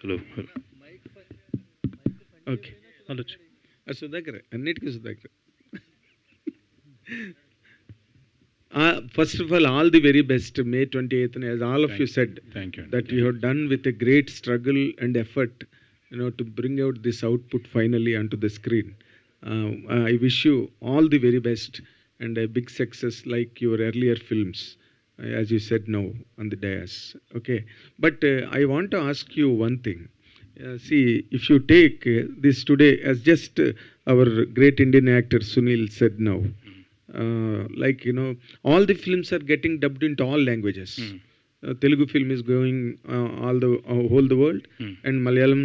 Hello okay ఆలోచన సుధాకర్ అన్నిటికీ Sudhakar. First of all the very best. May 28th, as all of you said, thank you that you have done with a great struggle and effort, to bring out this output finally onto the screen. I wish you all the very best and a big success like your earlier films, as you said now on the dais. Okay, but I want to ask you one thing. See, if you take this today, as just our great Indian actor Sunil said now, like all the films are getting dubbed into all languages. Telugu film is going all the whole the world, and Malayalam,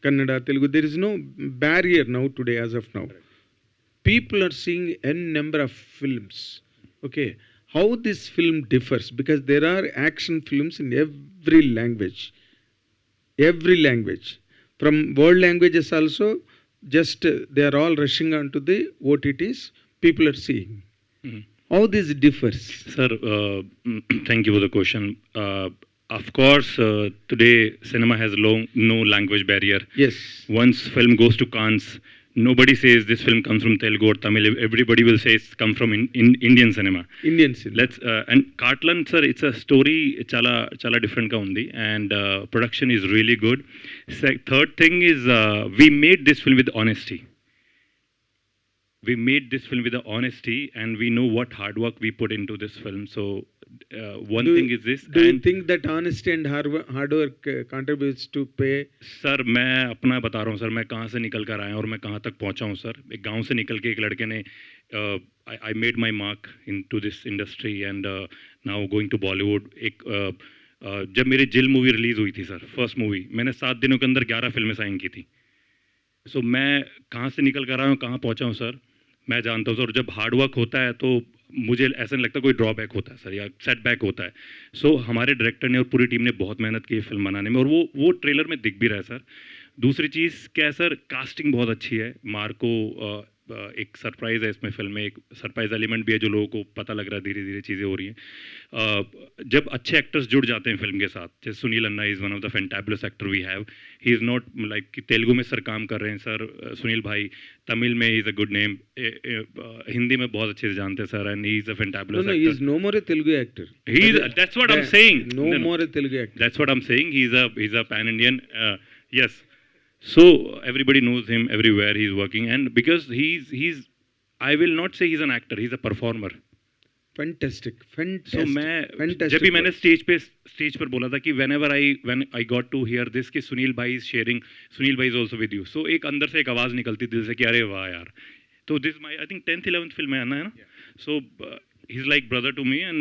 Kannada, Telugu. There is no barrier now today as of now. People are seeing n number of films. Okay, how this film differs, because there are action films in every language, from world languages also. Just they are all rushing onto the OTTs. People are seeing. How this differs? Sir, thank you for the question. Of course, today cinema has no language barrier. Yes. Once film goes to Cannes, nobody says this film comes from Telugu or Tamil. Everybody will say it's come from in Indian cinema. Indian cinema. And Cartlan, sir, it's a story chala different ga undi, and production is really good. Third thing is we made this film with honesty. We made this film with the honesty, and we know what hard work we put into this film. So one thing is this. Do you think that honesty and hard work contributes to pay? Sir मैं अपना बता रहा हूँ sir, मैं कहाँ से निकल कर आया और मैं कहाँ तक पहुँचा हूँ सर. एक गांव से निकल के एक लड़के ने I made my mark into this industry and now going to Bollywood. जब मेरी जिल मूवी रिलीज़ हुई थी सर, फर्स्ट मूवी, मैंने 7 दिनों के अंदर 11 फिल्में साइन की थी. सो मैं कहाँ से निकल कर आया हूँ, कहाँ पहुँचा हूँ सर, मैं जानता हूँ सर. जब हार्ड वर्क होता है तो मुझे ऐसा नहीं लगता कोई ड्रॉबैक होता है सर या सेटबैक होता है. सो हमारे डायरेक्टर ने और पूरी टीम ने बहुत मेहनत की है फिल्म बनाने में, और वो ट्रेलर में दिख भी रहा है सर. दूसरी चीज़ क्या है सर, कास्टिंग बहुत अच्छी है. मार्को एक सरप्राइज़ है इसमें फिल्म में, एक सरप्राइज एलिमेंट भी है जो लोगों को पता लग रहा है, धीरे धीरे चीज़ें हो रही हैं. जब अच्छे एक्टर्स जुड़ जाते हैं फिल्म के साथ, जैसे सुनील अन्ना is one of the fantabulous actor we have. He is not like कि तेलुगु में सर काम कर रहे हैं सर, सुनील भाई, तमिल में is a good name, Hindi में बहुत अच्छे से जानते हैं sir, and he is a fantabulous actor. He is no more a Telugu actor. That's what I'm saying. No more a Telugu actor. That's what I'm saying. He's a pan Indian. Yes. So everybody knows him everywhere he's working, and because he's I will not say he's an actor, he's a performer. Fantastic. So जब भी मैंने stage पर बोला था कि when I got to hear this कि सुनील भाई is sharing, Sunil भाई is also with you, so एक अंदर से एक आवाज़ निकलती दिल से कि अरे वाह यार. तो this my I think 10th 11th film है ना. So he's like brother to me, and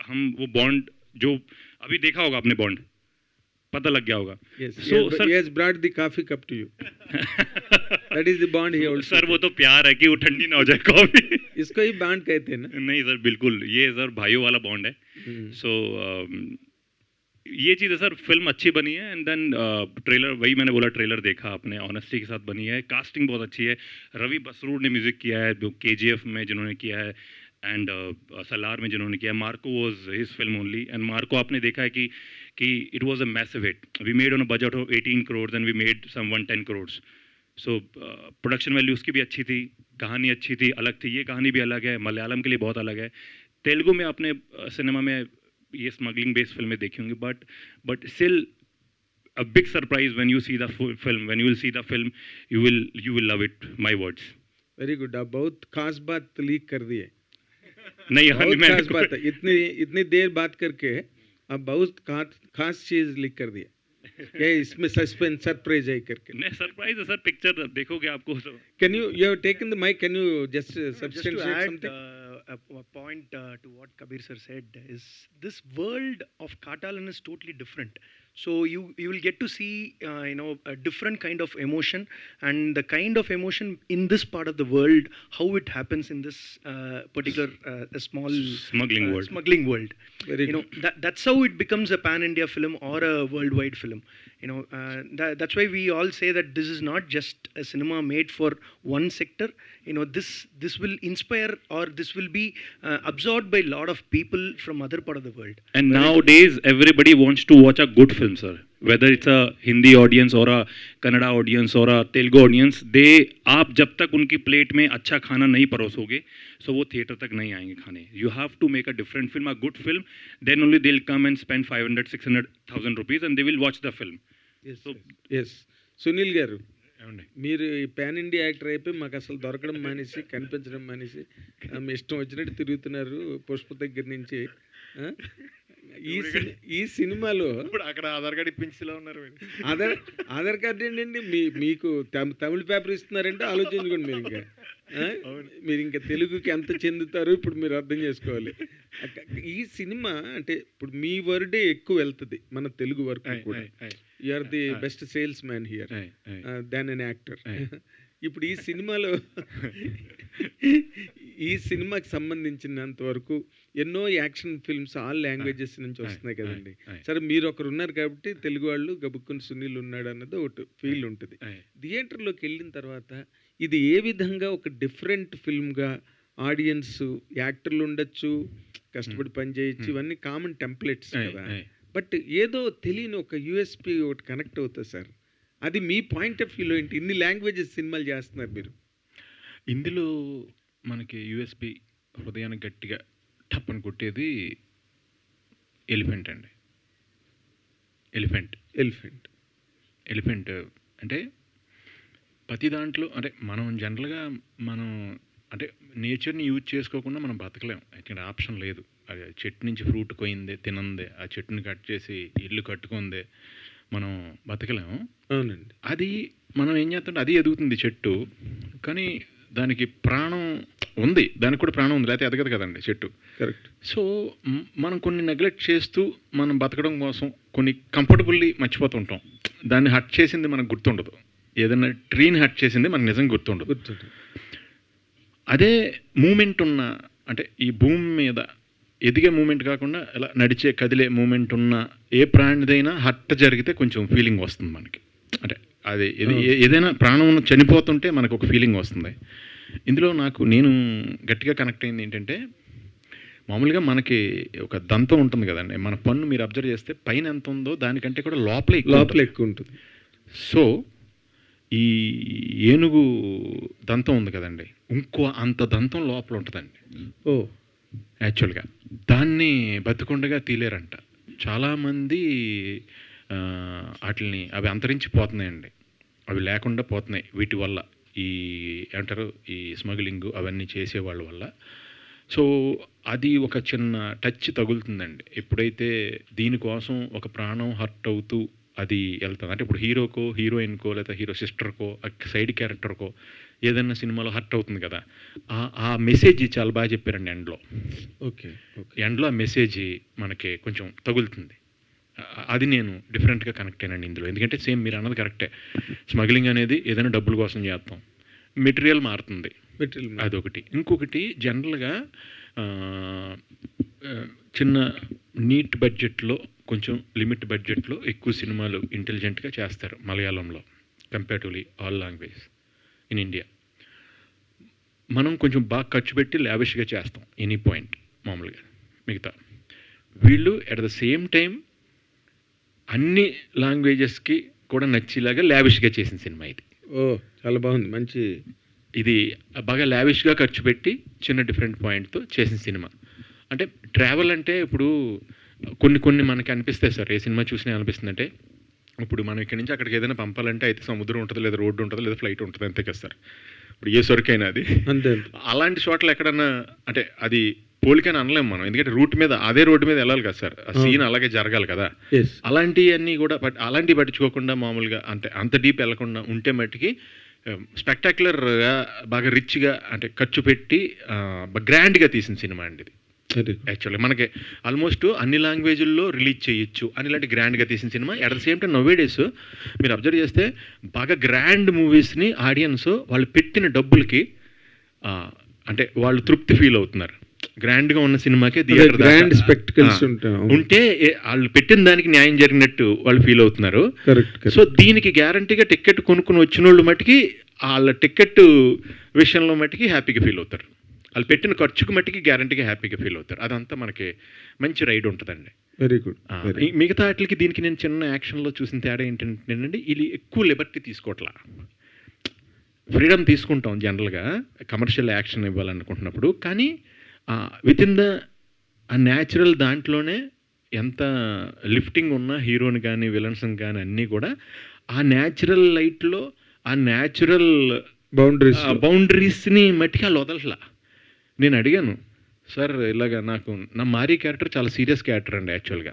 हम वो बॉन्ड जो अभी देखा होगा आपने, बॉन्ड पता लग गया होगा. Yes, so he has brought the coffee cup to you. That is the bond he also. Sir वो तो प्यार है कि वो ठंडी ना हो जाए कॉफी. इसको ही बॉन्ड कहते हैं ना. नहीं सर, बिल्कुल ये सर भाइयों वाला बॉन्ड है. सो ये चीज़ है सर, फिल्म अच्छी बनी है. एंड देन ट्रेलर, वही मैंने बोला, ट्रेलर देखा आपने, ऑनेस्टी के साथ बनी है. कास्टिंग बहुत अच्छी है. रवि बसरूर ने म्यूज़िक किया है, जो KGF में जिन्होंने किया है, एंड सलार में जिन्होंने किया है. Marco was his film only, and Marco आपने देखा है कि it was a massive hit. We made on a budget of 18 crores and we made some 110 crores. So production value उसकी भी अच्छी थी, कहानी अच्छी थी, अलग थी. ये कहानी भी अलग है, मलयालम के लिए बहुत अलग है. तेलुगु में आपने सिनेमा में ये स्मगलिंग बेस्ड फिल्में देखी होंगी, but still a big surprise when you see the film. When you will see the film, you will love it. My words. Very good. आप बहुत खास बात लीक कर दिए. नहीं, बहुत खास बात है. इतनी देर बात करके अब बहुत खास चीज लिख कर दिया. क्या इसमें सस्पेंस सरप्राइज है करके? नहीं, सरप्राइज है सर. पिक्चर देखोगे आपको. Can you have taken the mic? Can you just substantiate something? A point to what Kabir sir said is this world of Katalan is totally different. So you will get to see a different kind of emotion, and the kind of emotion in this part of the world, how it happens in this particular small smuggling world. That's how it becomes a pan India film or a worldwide film. That's why we all say that this is not just a cinema made for one sector. This will inspire, or this will will be absorbed by a lot of people from other part of the world. And nowadays, everybody wants to watch a good film, sir. Whether it's a Hindi audience or a Kannada audience or a Telugu audience, आप जब तक उनकी plate में अच्छा खाना नहीं परोसोगे, so वो theatre तक नहीं आएंगे खाने. You have to make a different film, a good film, then only they'll come and spend 500-600,000 rupees and they will watch the film. Yes So, yes Sunil garu, ఏమండి? మీరు ఈ పాన్ ఇండియా యాక్టర్ అయిపోయి మాకు అసలు దొరకడం మానేసి కనిపించడం మానేసి మీ ఇష్టం వచ్చినట్టు తిరుగుతున్నారు పుష్ప దగ్గర నుంచి. ఆ? ఈ సినిమాలో ఇప్పుడు అక్కడ ఆధార్ కార్డు ఇప్పించేలా ఉన్నారు మీరు. ఆధార్ కార్డు ఏంటండి, మీకు తమిళ పేపర్ ఇస్తున్నారంటే ఆలోచించుకోండి మీరు ఇంకా. మీరు ఇంకా తెలుగుకి ఎంత చెందుతారో ఇప్పుడు మీరు అర్థం చేసుకోవాలి. ఈ సినిమా అంటే ఇప్పుడు మీ వర్డే ఎక్కువ వెళ్తుంది మన తెలుగు వరకు కూడా. You are the best salesman here than an actor. ఇప్పుడు ఈ సినిమాకి సంబంధించినంత వరకు ఎన్నో యాక్షన్ ఫిల్మ్స్ ఆల్ లాంగ్వేజెస్ నుంచి వస్తున్నాయి కదండి. సరే మీరు ఒకరు ఉన్నారు కాబట్టి తెలుగు వాళ్ళు గబుక్కుని సునీల్ ఉన్నాడు అన్నది ఒకటి ఫీల్ ఉంటుంది. థియేటర్లోకి వెళ్ళిన తర్వాత ఇది ఏ విధంగా ఒక డిఫరెంట్ ఫిల్మ్గా ఆడియన్స్, యాక్టర్లు ఉండొచ్చు, కష్టపడి పని చేయొచ్చు, ఇవన్నీ కామన్ టెంప్లెట్స్ కదా. బట్ ఏదో తెలియని ఒక యూఎస్పి ఒకటి కనెక్ట్ అవుతుంది సార్. అది మీ పాయింట్ ఆఫ్ వ్యూలో ఏంటి? ఇన్ని లాంగ్వేజెస్ సినిమాలు చేస్తున్నారు మీరు. ఇందులో మనకి యూఎస్పి హృదయానికి గట్టిగా టప్పని కొట్టేది ఎలిఫెంట్ అండి. ఎలిఫెంట్ అంటే ప్రతి దాంట్లో అంటే మనం జనరల్గా అంటే నేచర్ని యూజ్ చేసుకోకుండా మనం బతకలేం. ఇక్కడ ఆప్షన్ లేదు. అది చెట్టు నుంచి ఫ్రూట్ కొయిందే తినందే, ఆ చెట్టుని కట్ చేసి ఇల్లు కట్టుకుందే మనం బతకలేము. అవునండి. అది మనం ఏం చేస్తుంటే అది ఎదుగుతుంది చెట్టు, కానీ దానికి ప్రాణం ఉంది, దానికి కూడా ప్రాణం ఉంది, లేకపోతే ఎదగదు కదండి చెట్టు. కరెక్ట్. సో మనం కొన్ని నెగ్లెక్ట్ చేస్తూ మనం బతకడం కోసం కొన్ని కంఫర్టబుల్లీ మర్చిపోతుంటాం. దాన్ని హట్ చేసింది మనకు గుర్తుండదు. ఏదైనా ట్రీని హట్ చేసింది మనకు నిజంగా గుర్తుండదు. అదే మూమెంట్ ఉన్న అంటే ఈ భూమి మీద ఎదిగే మూమెంట్ కాకుండా ఇలా నడిచే కదిలే మూమెంట్ ఉన్న ఏ ప్రాణిదైనా హట్ జరిగితే కొంచెం ఫీలింగ్ వస్తుంది మనకి. అంటే అది ఏదైనా ప్రాణం చనిపోతుంటే మనకు ఒక ఫీలింగ్ వస్తుంది. ఇందులో నేను గట్టిగా కనెక్ట్ అయింది ఏంటంటే, మామూలుగా మనకి ఒక దంతం ఉంటుంది కదండి, మన పన్ను మీరు అబ్జర్వ్ చేస్తే పైన ఎంత ఉందో దానికంటే కూడా లోపల ఎక్కువ ఉంటుంది. సో ఈ ఏనుగు దంతం ఉంది కదండి, ఇంకో అంత దంతం లోపల ఉంటుందండి. యాక్చువల్గా దాన్ని బతికొండగా తీలేరంట చాలామంది. వాటిని అవి అంతరించిపోతున్నాయండి, అవి లేకుండా పోతున్నాయి వీటి వల్ల, ఈ ఏమంటారు ఈ స్మగ్లింగ్ అవన్నీ చేసేవాళ్ళ వల్ల. సో అది ఒక చిన్న టచ్ తగులుతుందండి ఎప్పుడైతే దీనికోసం ఒక ప్రాణం హర్ట్ అవుతూ అది వెళ్తుంది. అంటే ఇప్పుడు హీరోకో హీరోయిన్కో లేదా హీరో సిస్టర్కో సైడ్ క్యారెక్టర్కో ఏదైనా సినిమాలో హర్ట్ అవుతుంది కదా, ఆ మెసేజ్ చాలా బాగా చెప్పారండి ఎండ్లో. ఎండ్లో ఆ మెసేజ్ మనకి కొంచెం తగులుతుంది. అది నేను డిఫరెంట్గా కనెక్ట్ అయినండి ఇందులో. ఎందుకంటే సేమ్ మీరు అన్నది కరెక్టే, స్మగ్లింగ్ అనేది ఏదైనా డబ్బుల కోసం చేస్తాం, మెటీరియల్ మారుతుంది, అదొకటి. ఇంకొకటి జనరల్గా చిన్న నీట్ బడ్జెట్లో కొంచెం లిమిట్ బడ్జెట్లో ఎక్కువ సినిమాలు ఇంటెలిజెంట్గా చేస్తారు మలయాళంలో comparatively all language in India. మనం కొంచెం బాగా ఖర్చు పెట్టి లావిష్గా చేస్తాం ఎనీ పాయింట్ మామూలుగా. మిగతా వీళ్ళు అట్ ద సేమ్ టైం అన్ని లాంగ్వేజెస్కి కూడా నచ్చేలాగా లావిష్గా చేసిన సినిమా ఇది. చాలా బాగుంది, మంచి. ఇది బాగా లావిష్గా ఖర్చు పెట్టి చిన్న డిఫరెంట్ పాయింట్తో చేసిన సినిమా. అంటే ట్రావెల్ అంటే ఇప్పుడు కొన్ని మనకి అనిపిస్తాయి సార్, ఏ సినిమా చూసినా అనిపిస్తుంది అంటే, ఇప్పుడు మనం ఇక్కడి నుంచి అక్కడికి ఏదైనా పంపాలంటే అయితే సముద్రం ఉంటుంది, లేదా రోడ్డు ఉంటుంది, లేదా ఫ్లైట్ ఉంటుంది, అంతే కదా సార్. ఇప్పుడు ఏ సొరకైనా అది అంతే. అలాంటి చోట్ల ఎక్కడన్నా అంటే అది పోలికని అనలేము మనం, ఎందుకంటే రూట్ మీద అదే రోడ్డు మీద వెళ్ళాలి కదా సార్, ఆ సీన్ అలాగే జరగాలి కదా. అలాంటివన్నీ కూడా అలాంటివి పట్టించుకోకుండా మామూలుగా అంత డీప్ వెళ్ళకుండా ఉంటే మట్టుకి స్పెక్టాక్యులర్గా బాగా రిచ్గా అంటే ఖర్చు పెట్టి గ్రాండ్గా తీసిన సినిమా అండి ఇది. యాక్చువల్లీ మనకి ఆల్మోస్ట్ అన్ని లాంగ్వేజ్ల్లో రిలీజ్ చేయొచ్చు అని ఇలాంటి గ్రాండ్గా తీసిన cinema. At the same time nowadays మీరు అబ్జర్వ్ చేస్తే బాగా గ్రాండ్ మూవీస్ని ఆడియన్స్ వాళ్ళు పెట్టిన డబ్బులకి అంటే వాళ్ళు తృప్తి ఫీల్ అవుతున్నారు. గ్రాండ్గా ఉన్న సినిమాకే గ్రాండ్ స్పెక్టికల్స్ ఉంటే వాళ్ళు పెట్టిన దానికి న్యాయం జరిగినట్టు వాళ్ళు ఫీల్ అవుతున్నారు. సో దీనికి గ్యారంటీగా టికెట్ కొనుక్కుని వచ్చిన వాళ్ళు మట్టుకి వాళ్ళ టికెట్ విషయంలో మట్టుకి హ్యాపీగా ఫీల్ అవుతారు. వాళ్ళు పెట్టిన ఖర్చుకు మట్టికి గ్యారంటీగా హ్యాపీగా ఫీల్ అవుతారు. అదంతా మనకి మంచి రైడ్ ఉంటుందండి. Very good. మిగతా వాటికి దీనికి నేను చిన్న యాక్షన్లో చూసిన తేడా ఏంటంటేనండి, వీళ్ళు ఎక్కువ లిబర్టీ తీసుకోవట్లా, ఫ్రీడమ్ తీసుకుంటాం జనరల్గా కమర్షియల్ యాక్షన్ ఇవ్వాలనుకుంటున్నప్పుడు. కానీ విత్ ఇన్ ద న్యాచురల్ దాంట్లోనే ఎంత లిఫ్టింగ్ ఉన్న హీరోని కానీ విలన్స్ని కానీ అన్నీ కూడా ఆ న్యాచురల్ లైట్లో ఆ న్యాచురల్ బౌండరీస్ని మట్టికి వాళ్ళు వదలట్లా. నేను అడిగాను, సార్ ఇలాగా నాకు నా మారీ క్యారెక్టర్ చాలా సీరియస్ క్యారెక్టర్ అండి యాక్చువల్గా.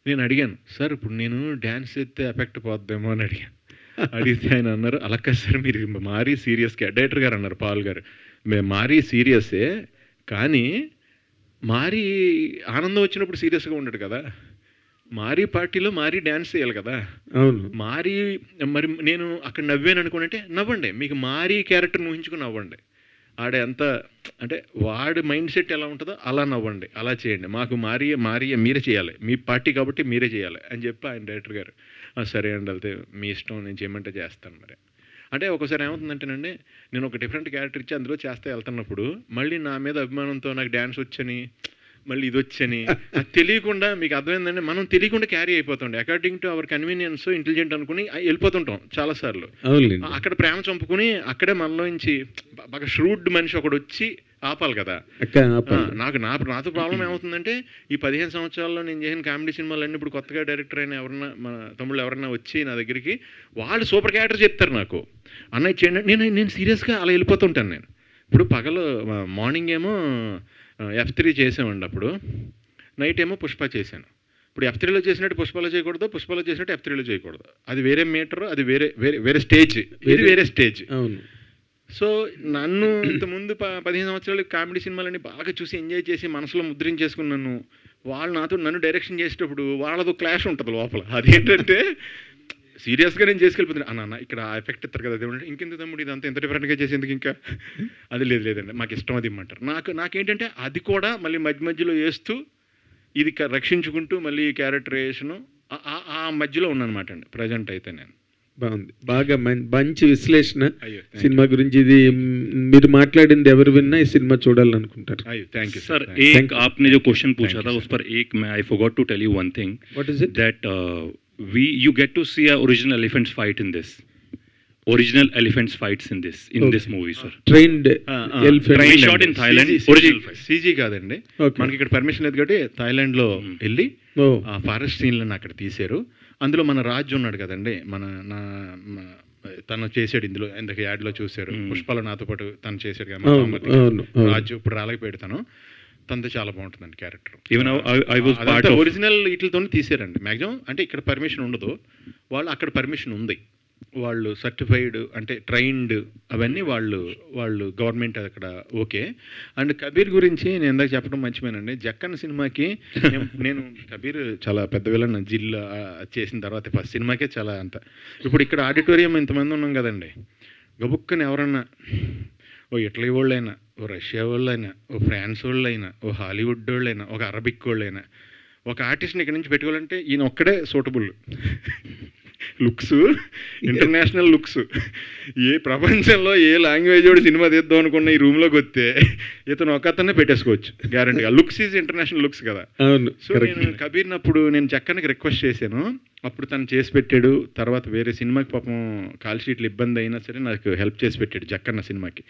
నేను అడిగాను, సార్ ఇప్పుడు నేను డ్యాన్స్ చేస్తే ఎఫెక్ట్ పోద్దేమో అని అడిగాను. అడిగితే ఆయన అన్నారు, అలా కాదు సార్, మీరు మారీ సీరియస్ డైరెక్టర్ గారు అన్నారు, పాల్ గారు, మేము మారీ సీరియస్సే కానీ మారీ ఆనందం వచ్చినప్పుడు సీరియస్గా ఉండడు కదా, మారీ పార్టీలో మారీ డ్యాన్స్ చేయాలి కదా. అవును. మారీ మరి నేను అక్కడ నవ్వాను అనుకోనంటే నవ్వండి, మీకు మారీ క్యారెక్టర్ ఊహించుకుని నవ్వండి. ఆడ ఎంత అంటే వాడి మైండ్ సెట్ ఎలా ఉంటుందో అలా నవ్వండి, అలా చేయండి, మాకు మారీ మీరే చేయాలి, మీ పార్టీ కాబట్టి మీరే చేయాలి అని చెప్పి ఆయన డైరెక్టర్ గారు సరే అండి వెళ్తే మీ ఇష్టం, నేను చేయమంటే చేస్తాను మరి. అంటే ఒకసారి ఏమవుతుందంటేనండి, నేను ఒక డిఫరెంట్ క్యారెక్టర్ ఇచ్చి అందులో చేస్తే వెళ్తున్నప్పుడు మళ్ళీ నా మీద అభిమానంతో నాకు డ్యాన్స్ వచ్చని మళ్ళీ ఇది వచ్చని అది తెలియకుండా, మీకు అర్థమైందండి, మనం తెలియకుండా క్యారీ అయిపోతుండే according to our convenience intelligent అనుకుని వెళ్ళిపోతుంటాం చాలాసార్లు. అక్కడ ప్రేమ చంపుకుని అక్కడే మనలోంచి బాగా ష్రూడ్ మనిషి ఒకడు వచ్చి ఆపాలి కదా. నాతో ప్రాబ్లం ఏమవుతుందంటే, ఈ 15 సంవత్సరాల్లో నేను చేసిన కామెడీ సినిమాలన్నీ ఇప్పుడు కొత్తగా డైరెక్టర్ అయిన ఎవరన్నా మన తమ్ముళ్ళు ఎవరన్నా వచ్చి నా దగ్గరికి వాళ్ళు సూపర్ క్యారెక్టర్ చెప్తారు నాకు, అన్నయ్య చేయండి, నేను సీరియస్గా అలా వెళ్ళిపోతుంటాను. నేను ఇప్పుడు పగలు మార్నింగ్ ఏమో F3 చేసామండి, అప్పుడు నైట్ ఏమో పుష్ప చేశాను. ఇప్పుడు F3లో చేసినట్టు పుష్పలో చేయకూడదు, పుష్పలో చేసినట్టు F3లో చేయకూడదు, అది వేరే మీటర్, అది వేరే స్టేజ్, ఇది వేరే స్టేజ్. అవును. సో నన్ను ఇంతకుముందు 15 సంవత్సరాలు కామెడీ సినిమాలన్నీ బాగా చూసి ఎంజాయ్ చేసి మనసులో ముద్రించేసుకున్నాను. వాళ్ళు నన్ను డైరెక్షన్ చేసేటప్పుడు వాళ్ళతో క్లాష్ ఉంటుంది లోపల. అదేంటంటే సీరియస్గా నేను చేసుకెళ్ళిపోతున్నాను, అన్న ఇక్కడ ఆ ఎఫెక్ట్ ఇస్తారు కదా, అదేమంటే ఇంకెంత తమ్ముడు ఇదంతా ఎంత డిఫరెంట్గా చేసేందుకు ఇంకా అది లేదండి మాకు ఇష్టం అది ఇమ్మంటారు. నాకేంటంటే అది కూడా మళ్ళీ మధ్యలో వేస్తూ ఇది రక్షించుకుంటూ మళ్ళీ క్యారెక్టరైజేషను ఆ మధ్యలో ఉన్నానమాట అండి ప్రజెంట్ అయితే. నేను బాగుంది, బాగా మంచి విశ్లేషణ సినిమా గురించి. ఇది మీరు మాట్లాడింది ఎవరు విన్నా ఈ సినిమా చూడాలనుకుంటారు. అయ్యో థ్యాంక్ యూ सर. एक आपने जो क्वेश्चन पूछा था उस पर एक मैं I forgot to tell you one thing. What is it? That you get to see a original elephants fight in this. Original elephants fights in this movie, sir. Trained elephant. Trained shot in Thailand. Original fight. CG కాదండి, మనకి ఇక్కడ permission లేదు కాబట్టి థాయిలాండ్లో వెళ్ళి ఆ forest సీన్లను అక్కడ తీశారు. అందులో మన రాజు ఉన్నాడు కదండి, తను చేసాడు ఇందులో, ఇందాక యాడ్లో చూశారు, పుష్పలో నాతో పాటు తను చేశాడు కదా రాజు. ఇప్పుడు రాలేకపోయాడు తనతో చాలా బాగుంటుందండి క్యారెక్టర్. ఒరిజినల్ వీటితో తీసారండి మ్యాక్సిమం. అంటే ఇక్కడ పర్మిషన్ ఉండదు, వాళ్ళు అక్కడ పర్మిషన్ ఉంది, వాళ్ళు సర్టిఫైడ్ అంటే ట్రైన్డ్ అవన్నీ వాళ్ళు గవర్నమెంట్ అక్కడ ఓకే. అండ్ కబీర్ గురించి నేను ఇందాక చెప్పడం మర్చిపోయానండి. జక్కన్న సినిమాకి నేను కబీర్ చాలా పెద్ద విలన్ జిల్లా చేసిన తర్వాత ఫస్ట్ సినిమాకే చాలా అంత. ఇప్పుడు ఇక్కడ ఆడిటోరియం ఇంతమంది ఉన్నాం కదండి, గబుక్కని ఎవరన్నా ఓ ఇటలీ వాళ్ళైనా, ఓ రష్యా వాళ్ళైనా, ఓ ఫ్రాన్స్ వాళ్ళైనా, ఓ హాలీవుడ్ వాళ్ళైనా, ఒక అరబిక్ వాళ్ళైనా ఒక ఆర్టిస్ట్ని ఇక్కడి నుంచి పెట్టుకోవాలంటే ఈయన ఒక్కడే సూటబుల్. లుక్స్ ఇంటర్నేషనల్ లుక్స్, ఏ ప్రపంచంలో ఏ లాంగ్వేజ్ వాడు సినిమా తీద్దాం అనుకున్న ఈ రూమ్లోకి వస్తే ఇతను ఒక అతనే పెట్టేసుకోవచ్చు గ్యారంటీగా. లుక్స్ ఈజ్ ఇంటర్నేషనల్ లుక్స్ కదా. సో నేను కబీర్నప్పుడు నేను జక్కన్కి రిక్వెస్ట్ చేశాను, అప్పుడు తను చేసి పెట్టాడు. తర్వాత వేరే సినిమాకి పాపం కాల్ షీట్లు ఇబ్బంది అయినా సరే నాకు హెల్ప్ చేసి పెట్టాడు జక్కన్న సినిమాకి.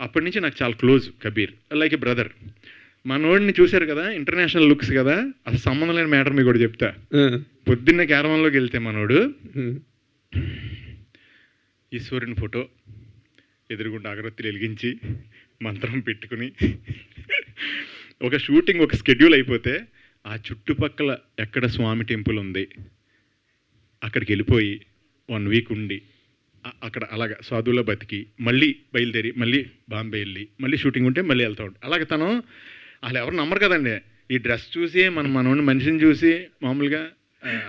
అప్పటి నుంచి నాకు చాలా close Kabir, like a brother. మనోడిని చూశారు కదా, ఇంటర్నేషనల్ లుక్స్ కదా, అసలు సంబంధం లేని మ్యాటర్ మీకు కూడా చెప్తా. పొద్దున్న క్యారవాన్లోకి వెళ్తే మనోడు ఈశ్వరుని ఫోటో ఎదురుగుండా అగరత్తులు వెలిగించి మంత్రం పెట్టుకుని ఒక షూటింగ్ ఒక స్కెడ్యూల్ అయిపోతే ఆ చుట్టుపక్కల ఎక్కడ స్వామి టెంపుల్ ఉంది అక్కడికి వెళ్ళిపోయి 1 వీక్ ఉండి అక్కడ అలాగ సాధువులో బతికి మళ్ళీ బయలుదేరి మళ్ళీ బాంబే వెళ్ళి మళ్ళీ షూటింగ్ ఉంటే మళ్ళీ వెళ్తా ఉంటాడు. అలాగే తను వాళ్ళు ఎవరు నమ్మరు కదండి, ఈ డ్రెస్ చూసి మనోడిని మనిషిని చూసి మామూలుగా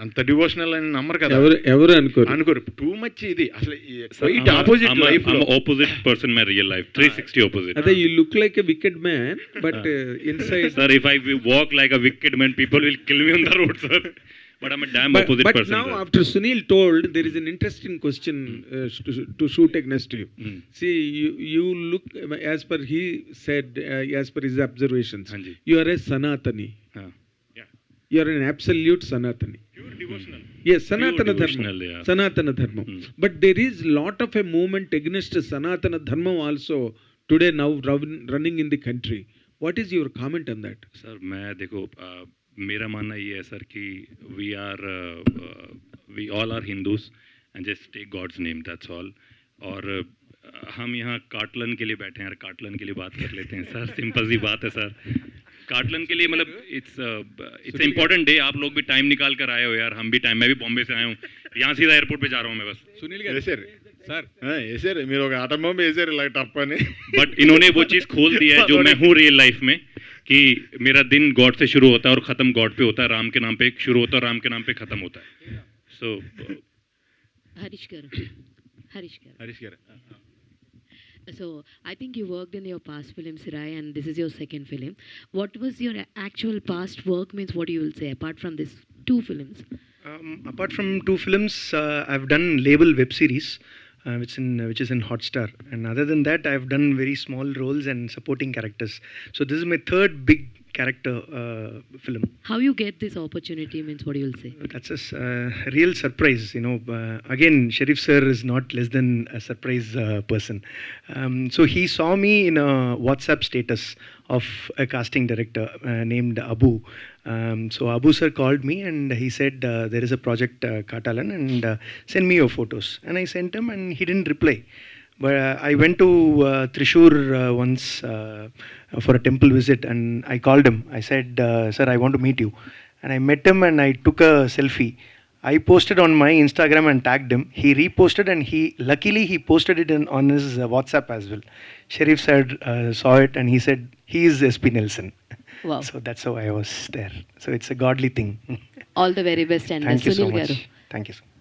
అంత డివోషనల్ అని నమ్మరు కదా, ఎవరు అనుకోరు. టూ మచ్ ఇది అసలు opposite life opposite person in my real life, 360 opposite. Adhe you look like a wicked man but inside sir, if I walk like a wicked man people will kill me on the road, sir. But I'm a damn But, opposite but person. now, sir. after Sunil told, there is an interesting question to shoot against you. Hmm. See, you look, as per he said, as per his observations, हाँ जी. you are a Sanatani. हाँ. You are an absolute Sanatani. Pure devotional. Yes, Sanatana devotional, Dharma. yeah. Sanatana Dharma. But there is lot of a movement against Sanatana Dharma also today now running in the country. What is your comment on that? Sir मैं देखो मेरा मानना ये है sir कि we all are Hindus and just take God's name that's all. और हम यहाँ काटलन के लिए बैठे हैं यार, काटलन के लिए बात कर लेते हैं सर. सिंपल सी बात है सर. काटलन के लिए मतलब इट्स इम्पोर्टेंट डे. आप लोग भी टाइम निकाल कर आए हो यार, हम भी टाइम. मैं भी बॉम्बे से आया हूँ, यहाँ सीधा एयरपोर्ट पे जा रहा हूँ मैं बस. Sunil వేసారు సార్ వేసారు, మీరు ఒక ఆటం బాంబు వేసారు ఇలా టప్ అని. बट इन्होंने वो चीज़ खोल दी है जो मैं हूँ रियल लाइफ में, कि मेरा दिन गॉड से शुरू होता है और ख़त्म गॉड पे होता है. राम के नाम पे शुरू होता है और राम के नाम पे ख़त्म होता है. सो హరీష్ గారు హరీష్ గారు. So I think you worked in your past film Sirai, and this is your second film. What was your actual past work, means what you will say apart from these two films? Apart from two films, I've done label web series, which is in Hotstar, and other than that, I've done very small roles and supporting characters. So this is my third big character film. How you get this opportunity, means what you will say? That's a real surprise, you know. Again, Sharif sir is not less than a surprise person. So he saw me in a WhatsApp status of a casting director named Abu. So Abu sir called me and he said, there is a project Katalan, and send me your photos. And I sent him and he didn't reply. But I went to Thrissur once for a temple visit, and I called him. I said, sir, I want to meet you. And I met him and I took a selfie. I posted on my Instagram and tagged him. He reposted, and luckily he posted it on his WhatsApp as well. Sharif sir saw it and he said, he is SP Nelson. Wow. So that's how I was there. So it's a godly thing. All the very best. And Thank you so Sunil much. garu, Thank you so much.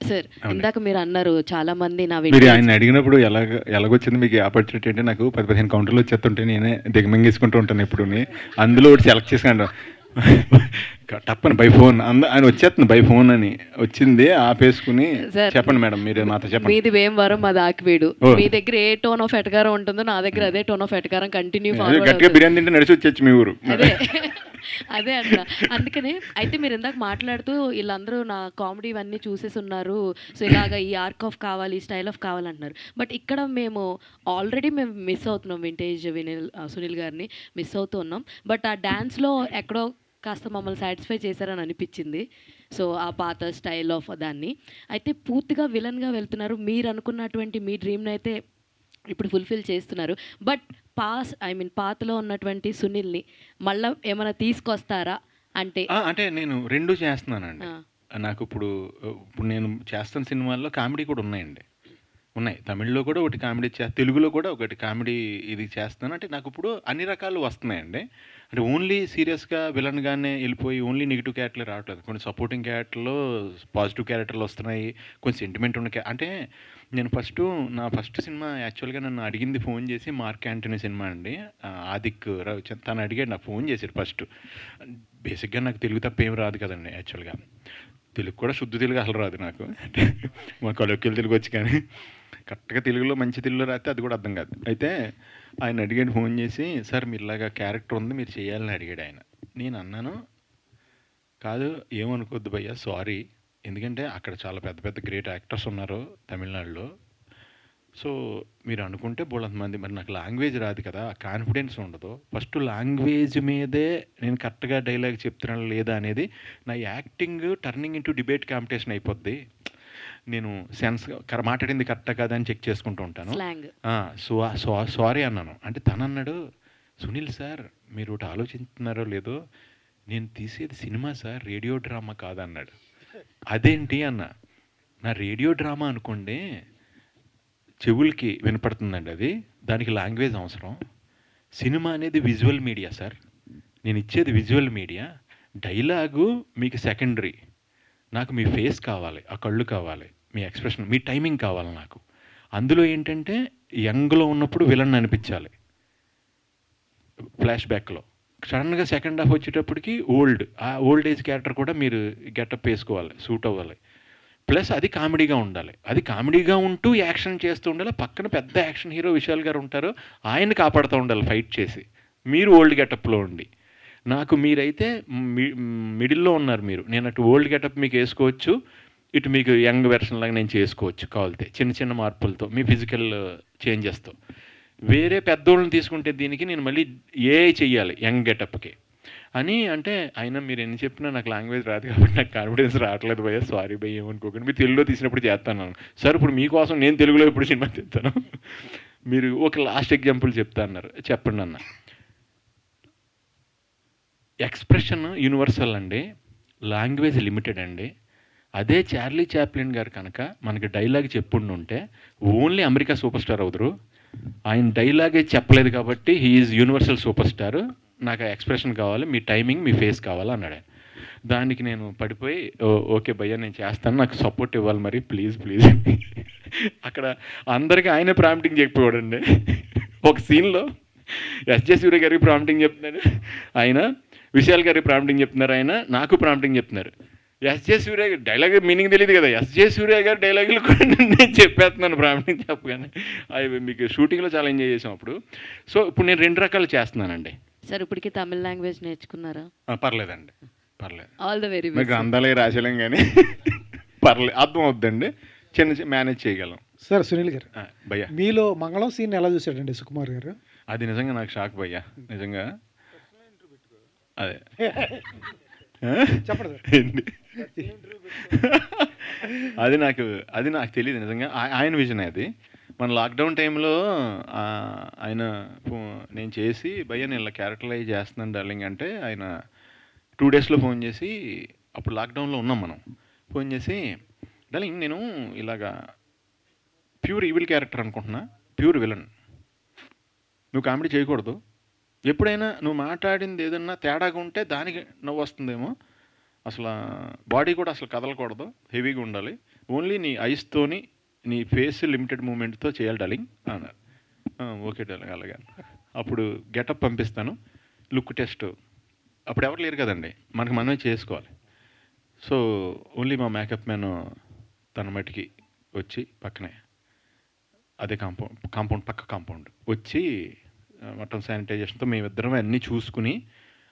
Sir ఇందాక మీరు అన్నారు చాలా మంది నా మీరు ఆయన అడిగినప్పుడు ఎలాగొచ్చింది మీకు ఆపర్చునిటీ అంటే, నాకు 10-15 కౌంటర్లు వచ్చేస్తుంటే నేనే దిగమింగేసుకుంటూ ఉంటాను ఎప్పుడు. అందులో ఒకటి సెలెక్ట్ చేసుకుంటాను టప్పని బై ఫోన్. ఆయన వచ్చేస్తుంది బై ఫోన్ అని వచ్చింది, ఆపేసుకుని చెప్పండి మేడం మీరు నాతో చెప్పండి. మీది వేమవరం, మాది ఆకివీడు. మీ దగ్గర ఏ టోన్ ఆఫ్ ఎటకారం ఉంటుందో నా దగ్గర అదే టోన్ ఆఫ్ ఎటకారం కంటిన్యూ గట్టిగా బిర్యానీ తింటే నడిచి వచ్చేచ్చు మీ ఊరు. అదే అంట. అందుకనే అయితే మీరు ఇందాక మాట్లాడుతూ వీళ్ళందరూ నా కామెడీ ఇవన్నీ చూసేసి ఉన్నారు, సో ఇలాగ ఈ ఆర్క్ ఆఫ్ కావాలి, ఈ స్టైల్ ఆఫ్ కావాలంటున్నారు. బట్ ఇక్కడ మేము ఆల్రెడీ మిస్ అవుతున్నాం వింటేజ్ సునీల్ గారిని మిస్ అవుతూ ఉన్నాం. బట్ ఆ డ్యాన్స్లో ఎక్కడో కాస్త మమ్మల్ని సాటిస్ఫై చేశారని అనిపించింది. సో ఆ పాత స్టైల్ ఆఫ్ దాన్ని అయితే పూర్తిగా విలన్గా వెళ్తున్నారు. మీరు అనుకున్నటువంటి మీ డ్రీమ్ని అయితే ఇప్పుడు ఫుల్ఫిల్ చేస్తున్నారు. బట్ పాతలో ఉన్నటువంటి సునీల్ని మళ్ళీ ఏమైనా తీసుకొస్తారా అంటే? అంటే నేను రెండు చేస్తున్నానండి. నాకు ఇప్పుడు నేను చేస్తున్న సినిమాల్లో కామెడీ కూడా ఉన్నాయి. తమిళ్లో కూడా ఒకటి కామెడీ తెలుగులో కూడా ఒకటి కామెడీ ఇది చేస్తున్నాను. అంటే నాకు ఇప్పుడు అన్ని రకాలు వస్తున్నాయండి. అంటే ఓన్లీ సీరియస్గా విలన్గానే వెళ్ళిపోయి ఓన్లీ నెగిటివ్ క్యారెక్టర్లు రావట్లేదు. కొన్ని సపోర్టింగ్ క్యారెక్టర్లో పాజిటివ్ క్యారెక్టర్లు వస్తున్నాయి, కొన్ని సెంటిమెంట్ ఉన్న అంటే నేను నా ఫస్ట్ సినిమా యాక్చువల్గా నన్ను అడిగింది ఫోన్ చేసి మార్క్ యాంటనీ సినిమా అండి. ఆదిక్ తను అడిగాడు, నాకు ఫోన్ చేశాడు ఫస్ట్. బేసిక్గా నాకు తెలుగు తప్ప ఏం రాదు కదండి. యాక్చువల్గా తెలుగు కూడా శుద్ధ తెలుగు అసలు రాదు నాకు. మా కొలొక్కిలు తెలుగు వచ్చి, కానీ కరెక్ట్గా తెలుగులో మంచి తెలుగులో రాస్తే అది కూడా అర్థం కాదు. అయితే ఆయన అడిగాడు ఫోన్ చేసి, సార్ మీరు ఇలాగా క్యారెక్టర్ ఉంది మీరు చేయాలని అడిగాడు ఆయన. నేను అన్నాను, కాదు ఏమనుకోద్దు భయ్యా, సారీ, ఎందుకంటే అక్కడ చాలా పెద్ద పెద్ద గ్రేట్ యాక్టర్స్ ఉన్నారు తమిళనాడులో. సో మీరు అనుకుంటే బోలంతమంది, మరి నాకు లాంగ్వేజ్ రాదు కదా, కాన్ఫిడెన్స్ ఉండదు. ఫస్ట్ లాంగ్వేజ్ మీదే నేను కరెక్ట్గా డైలాగ్ చెప్తున్నాను లేదా అనేది. నా acting turning into debate competition అయిపోద్ది. నేను సెన్స్ మాట్లాడింది కరెక్టా కదా అని చెక్ చేసుకుంటూ ఉంటాను. సారీ అన్నాను. అంటే తను అన్నాడు, సునీల్ సార్ మీరు ఒకటి ఆలోచిస్తున్నారో లేదో, నేను తీసేది సినిమా సార్, రేడియో డ్రామా కాదన్నాడు. అదేంటి అన్న, నా రేడియో డ్రామా అనుకోండి చెవులకి వినపడుతుందండి, అది దానికి లాంగ్వేజ్ అవసరం. సినిమా అనేది విజువల్ మీడియా సార్, నేను ఇచ్చేది విజువల్ మీడియా. డైలాగు మీకు సెకండరీ, నాకు మీ ఫేస్ కావాలి, ఆ కళ్ళు కావాలి, మీ ఎక్స్ప్రెషన్, మీ టైమింగ్ కావాలి నాకు. అందులో ఏంటంటే యంగ్లో ఉన్నప్పుడు విలన్ అనిపించాలి ఫ్లాష్ బ్యాక్లో, సడన్గా సెకండ్ హాఫ్ వచ్చేటప్పటికి ఆ ఓల్డ్ ఏజ్ క్యారెక్టర్ కూడా మీరు గెటప్ వేసుకోవాలి, సూట్ అవ్వాలి. ప్లస్ అది కామెడీగా ఉండాలి. అది కామెడీగా ఉంటూ యాక్షన్ చేస్తూ ఉండాలి. పక్కన పెద్ద యాక్షన్ హీరో విశాల్ గారు ఉంటారు, ఆయన కాపాడుతూ ఉండాలి ఫైట్ చేసి. మీరు ఓల్డ్ గెటప్లో ఉండి, నాకు మీరైతే మిడిల్లో ఉన్నారు మీరు. నేను అటు ఓల్డ్ గెటప్ మీకు వేసుకోవచ్చు, ఇటు మీకు యంగ్ వెర్షన్ లాగా నేను చేసుకోవచ్చు కావాలితే, చిన్న చిన్న మార్పులతో, మీ ఫిజికల్ చేంజెస్తో. వేరే పెద్దోళ్ళని తీసుకుంటే దీనికి నేను మళ్ళీ ఏఐ చెయ్యాలి యంగ్ గెటప్కి అని. అంటే అయినా మీరు ఎన్ని చెప్పినా నాకు లాంగ్వేజ్ రాదు కాబట్టి నాకు కాన్ఫిడెన్స్ రావట్లేదు భయ్య, సారీ భయ్య ఏమనుకోకండి. మీరు తెలుగులో తీసినప్పుడు చేస్తాను సార్. ఇప్పుడు మీకోసం నేను తెలుగులో ఇప్పుడు సినిమా తీస్తాను. మీరు ఒక లాస్ట్ ఎగ్జాంపుల్ చెప్తా అన్నారు, చెప్పండి అన్న. ఎక్స్ప్రెషన్ యూనివర్సల్ అండి, లాంగ్వేజ్ లిమిటెడ్ అండి. అదే చార్లీ చాప్లిన్ గారు కనుక మనకి డైలాగ్ చెప్పుండుంటే ఓన్లీ అమెరికా సూపర్ స్టార్ అవుతారు. ఆయన డైలాగే చెప్పలేదు కాబట్టి he is universal super star. నాకు ఆ ఎక్స్ప్రెషన్ కావాలి, మీ టైమింగ్, మీ ఫేస్ కావాలి అన్నాడు. దానికి నేను పడిపోయి ఓకే భయ్య నేను చేస్తాను, నాకు సపోర్ట్ ఇవ్వాలి మరి ప్లీజ్ ప్లీజ్. అక్కడ అందరికీ ఆయన ప్రాంప్టింగ్ చెప్పేవాడండి. ఒక సీన్లో ఎస్జే సూర్య గారికి ప్రాంప్టింగ్ చెప్తున్నారు ఆయన, విశాల్ గారికి ప్రాంప్టింగ్ చెప్తున్నారు ఆయన, నాకు ప్రాంప్టింగ్ చెప్తున్నారు. ఎస్జే సూర్య గారు డైలాగ్ మీనింగ్ తెలియదు కదా, ఎస్జే సూర్య గారు డైలాగులు కూడా నేను చెప్పేస్తున్నాను ప్రాంప్టింగ్ చెప్పగానే. అవి మీకు షూటింగ్లో చాలా ఎంజాయ్ చేసాం అప్పుడు. సో ఇప్పుడు నేను 2 రకాలు చేస్తున్నానండి. సార్ ఇప్పటికి తమిళ లాంగ్వేజ్ నేర్చుకున్నారా? పర్లేదండి, పర్లేదు. ఆల్ ద వెరీ మీకు బెస్ట్. గ్రంథాలే రాసేలేం కానీ పర్లేదు, అర్థం అవుద్దండి, చిన్న మేనేజ్ చేయగలం. సార్ సునీల్ గారు, భయ్యా మీలో మంగళం సీన్ ఎలా చూసాడండి సుకుమార్ గారు? అది నిజంగా నాకు షాక్ భయ్యా, నిజంగా. అదే చెప్పండి సార్. అది నాకు తెలియదు నిజంగా, ఆయన విజన్ అది. మన లాక్డౌన్ టైంలో ఆయన నేను చేసి భయ్య నేను ఇలా క్యారెక్టరైజ్ చేస్తున్నాను డార్లింగ్ అంటే, ఆయన 2 డేస్లో ఫోన్ చేసి, అప్పుడు లాక్డౌన్లో ఉన్నాం మనం, ఫోన్ చేసి డార్లింగ్ నేను ఇలాగా ప్యూర్ ఈవిల్ క్యారెక్టర్ అనుకుంటున్నా, ప్యూర్ విలన్, నువ్వు కామెడీ చేయకూడదు, ఎప్పుడైనా నువ్వు మాట్లాడింది ఏదన్నా తేడాగా ఉంటే దానికి నవ్వు వస్తుందేమో, అసలు బాడీ కూడా అసలు కదలకూడదు, హెవీగా ఉండాలి, ఓన్లీ నీ ఐస్తోని నీ ఫేస్ లిమిటెడ్ మూమెంట్తో చేయాలి డార్లింగ్ అన్నారు. ఓకే డార్లింగ్ అలాగే. అప్పుడు గెటప్ పంపిస్తాను, లుక్ టెస్ట్, అప్పుడు ఎవరు లేరు కదండి, మనకు మనమే చేసుకోవాలి. సో ఓన్లీ మా మేకప్ మ్యాన్ తన మటుకి వచ్చి పక్కనే అదే పక్క కాంపౌండ్ వచ్చి మొత్తం శానిటైజేషన్తో మేమిద్దరం అన్నీ చూసుకుని,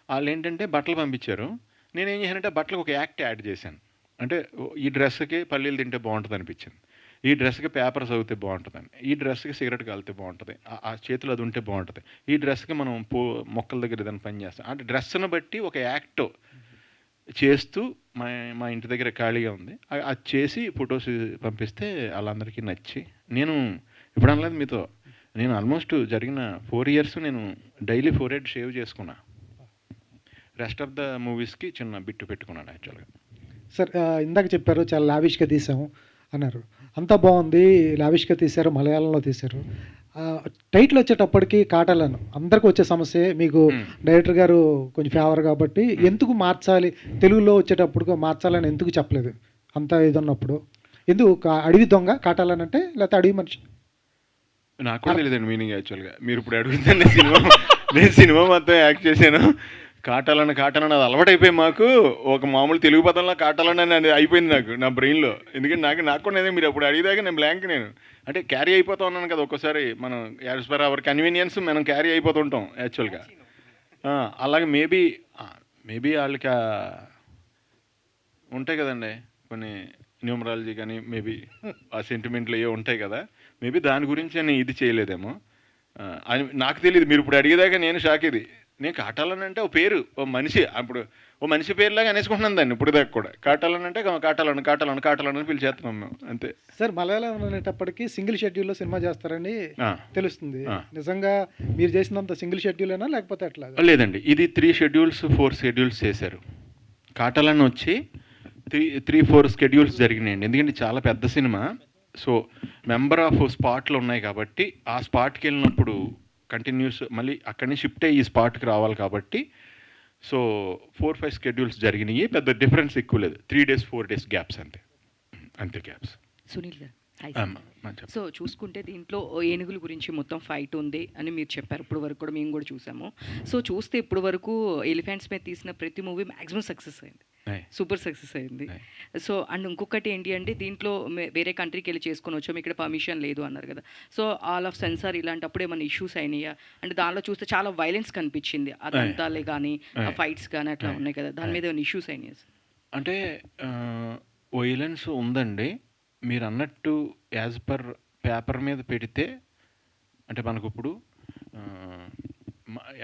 వాళ్ళు ఏంటంటే బట్టలు పంపించారు. నేనేం చేశానంటే బట్టలకు ఒక యాక్ట్ యాడ్ చేశాను. అంటే ఈ డ్రెస్కి పల్లీలు తింటే బాగుంటుంది అనిపించింది, ఈ డ్రెస్కి పేపర్ చదివితే బాగుంటుందని, ఈ డ్రెస్కి సిగరెట్ కాలితే బాగుంటుంది, ఆ చేతులు అది ఉంటే బాగుంటుంది, ఈ డ్రెస్కి మనం మొక్కల దగ్గర ఏదైనా పని చేస్తాం, అంటే డ్రెస్ను బట్టి ఒక యాక్ట్ చేస్తూ మా ఇంటి దగ్గర ఖాళీగా ఉంది, అది చేసి ఫొటోస్ పంపిస్తే వాళ్ళందరికీ నచ్చి, నేను ఇప్పుడు అనలేదు మీతో, నేను ఆల్మోస్ట్ జరిగిన 4 years నేను డైలీ 4 head షేవ్ చేసుకున్నా. రెస్ట్ ఆఫ్ ద మూవీస్కి చిన్న బిట్టు పెట్టుకున్నాను యాక్చువల్గా. సార్ ఇందాక చెప్పారు చాలా లావిష్గా తీసాము అన్నారు, అంతా బాగుంది, లావిష్గా తీశారు, మలయాళంలో తీశారు. టైటిల్ వచ్చేటప్పటికి కాటాలను అందరికి వచ్చే సమస్య, మీకు డైరెక్టర్ గారు కొంచెం ఫేవర్ కాబట్టి ఎందుకు మార్చాలి, తెలుగులో వచ్చేటప్పుడు మార్చాలని ఎందుకు చెప్పలేదు? అంతా ఇది ఉన్నప్పుడు ఎందుకు అడవి దొంగ కాటాలనంటే, లేకపోతే అడవి మనిషి? నాకు కూడా తెలియదండి మీనింగ్ యాక్చువల్గా, మీరు ఇప్పుడు అడుగుతుందండి. నేను సినిమా మొత్తం యాక్ట్ చేశాను, కాటాలని అది అలవాటైపోయి మాకు ఒక మామూలు తెలుగు పదంలో కాటాలని అది అయిపోయింది నాకు నా బ్రెయిన్లో. ఎందుకంటే నాకు కూడా మీరు అప్పుడు అడిగేదాకా నేను బ్లాంక్, నేను అంటే క్యారీ అయిపోతూ ఉన్నాను కదా ఒక్కోసారి, మనం యాజ్ పర్ అవర్ కన్వీనియన్స్ మనం క్యారీ అయిపోతుంటాం యాక్చువల్గా. అలాగే మేబీ వాళ్ళకి ఉంటాయి కదండి కొన్ని న్యూమరాలజీ కానీ, మేబీ ఆ సెంటిమెంట్లు ఏవో ఉంటాయి కదా, మేబీ దాని గురించి నేను ఇది చేయలేదేమో అని నాకు తెలియదు. మీరు ఇప్పుడు అడిగేదాకా నేను షాక్. ఇది నేను కాటాలని అంటే ఓ పేరు, ఓ మనిషి, అప్పుడు ఓ మనిషి పేరులాగా అనేసుకుంటున్నాను దాన్ని ఇప్పుడు దాకా కూడా. కాటాలని అంటే కాటాలని పిలిచేస్తున్నాం మేము అంతే. సార్ మలయాళం అనేటప్పటికి సింగిల్ షెడ్యూల్లో సినిమా చేస్తారని తెలుస్తుంది, నిజంగా మీరు చేసినంత సింగిల్ షెడ్యూలేనా లేకపోతే ఎట్లా? లేదండి, ఇది 3 schedules 4 schedules చేశారు. కాటాలని వచ్చి 3-4 schedules జరిగినాయండి, ఎందుకంటే చాలా పెద్ద సినిమా. సో మెంబర్ ఆఫ్ స్పాట్లు ఉన్నాయి కాబట్టి ఆ స్పాట్కి వెళ్ళినప్పుడు కంటిన్యూస్ మళ్ళీ అక్కడి నుంచి షిఫ్ట్ అయ్యి ఈ స్పాట్కి రావాలి కాబట్టి, సో 4-5 schedules జరిగినాయి. పెద్ద డిఫరెన్స్ ఎక్కువ లేదు, 3 days 4 days గ్యాప్స్ అంతే గ్యాప్స్. సునీల్ గారు హాయ్ అమ్మ, చెప్పు. సో చూసుకుంటే దీంట్లో ఏనుగుల గురించి మొత్తం ఫైట్ ఉంది అని మీరు చెప్పారు. ఇప్పుడు వరకు కూడా మేము కూడా చూసాము. సో చూస్తే ఇప్పుడు వరకు ఎలిఫెంట్స్ మీద తీసిన ప్రతి మూవీ మ్యాక్సిమం సక్సెస్ అయింది, అయ్. సూపర్ సక్సెస్ అయింది. అయ్. సో అండ్ ఇంకొకటి ఏంటి అంటే దీంట్లో వేరే కంట్రీకి వెళ్ళి చేసుకొని వచ్చాము, ఇక్కడ పర్మిషన్ లేదు అన్నారు కదా. సో ఆల్ ఆఫ్ సెన్సార్ ఇలాంటప్పుడు ఏమైనా ఇష్యూస్ అయినాయా? అంటే దానిలో చూస్తే చాలా వైలెన్స్ కనిపించింది, ఆ దంతాలే కానీ ఆ ఫైట్స్ కానీ అట్లా ఉన్నాయి కదా, దాని మీద ఏమైనా ఇష్యూస్ అయినాయా? అంటే వైలెన్స్ ఉందండి. మీరు అన్నట్టు యాజ్ పర్ పేపర్ మీద పెడితే అంటే మనకు ఇప్పుడు